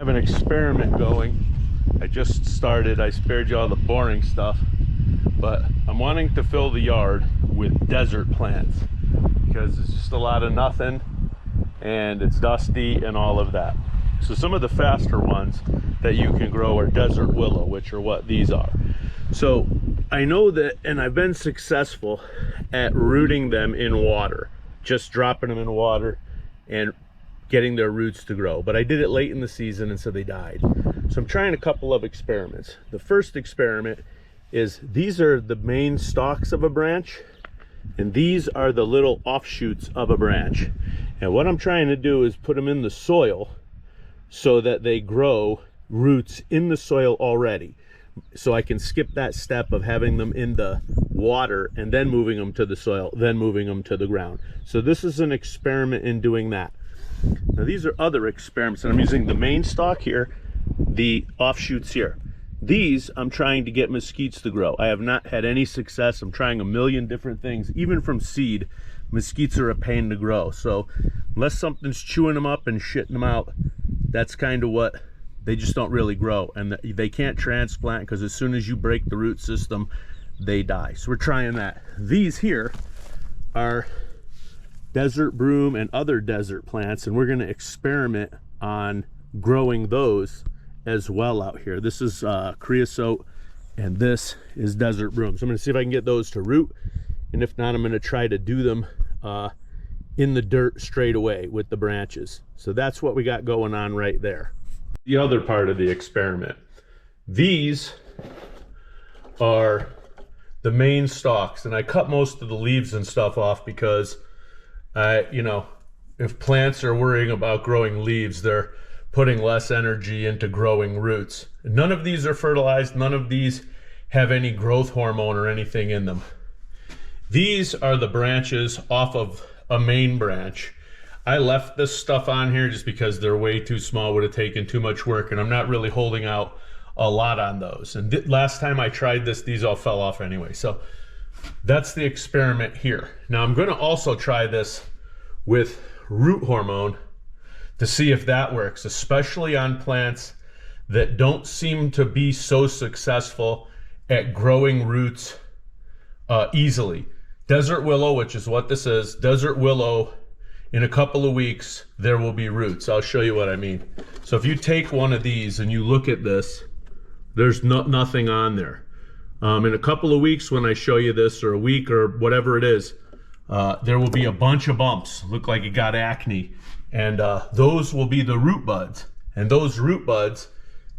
I have an experiment going. I just started. I spared you all the boring stuff, but I'm wanting to fill the yard with desert plants because it's just a lot of nothing and it's dusty and all of that. So some of the faster ones that you can grow are desert willow, which are what these are. So I know that, and I've been successful at rooting them in water, just dropping them in water and getting their roots to grow. But I did it late in the season and so they died. So I'm trying a couple of experiments. The first experiment is these are the main stalks of a branch and these are the little offshoots of a branch. And what I'm trying to do is put them in the soil so that they grow roots in the soil already. So I can skip that step of having them in the water and then moving them to the soil, then moving them to the ground. So this is an experiment in doing that. Now these are other experiments, and I'm using the main stalk here, the offshoots here. These I'm trying to get mesquites to grow. I have not had any success. I'm trying a million different things. Even from seed, mesquites are a pain to grow. So unless something's chewing them up and shitting them out, that's kind of what, they just don't really grow. And they can't transplant because as soon as you break the root system, they die. So we're trying that. These here are desert broom and other desert plants, and we're going to experiment on growing those as well out here. This is creosote and this is desert broom. So I'm going to see if I can get those to root, and if not, I'm going to try to do them in the dirt straight away with the branches. So that's what we got going on right there. The other part of the experiment, these are the main stalks, and I cut most of the leaves and stuff off because you know, if plants are worrying about growing leaves, they're putting less energy into growing roots. None of these are fertilized. None of these have any growth hormone or anything in them. These are the branches off of a main branch. I left this stuff on here just because they're way too small, would have taken too much work, and I'm not really holding out a lot on those. And last time I tried this, these all fell off anyway. So that's the experiment here. Now I'm going to also try this with root hormone to see if that works, especially on plants that don't seem to be so successful at growing roots easily. Desert willow, which is what this is, desert willow, in a couple of weeks, there will be roots. I'll show you what I mean. So if you take one of these and you look at this, there's nothing on there. In a couple of weeks when I show you this, or a week or whatever it is, there will be a bunch of bumps, look like it got acne, and those will be the root buds. And those root buds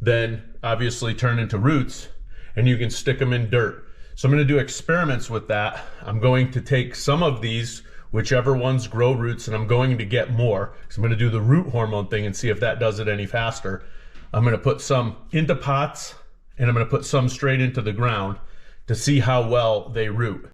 then obviously turn into roots, and you can stick them in dirt. So I'm going to do experiments with that. I'm going to take some of these, whichever ones grow roots, and I'm going to get more. So I'm going to do the root hormone thing and see if that does it any faster. I'm going to put some into pots, and I'm going to put some straight into the ground to see how well they root.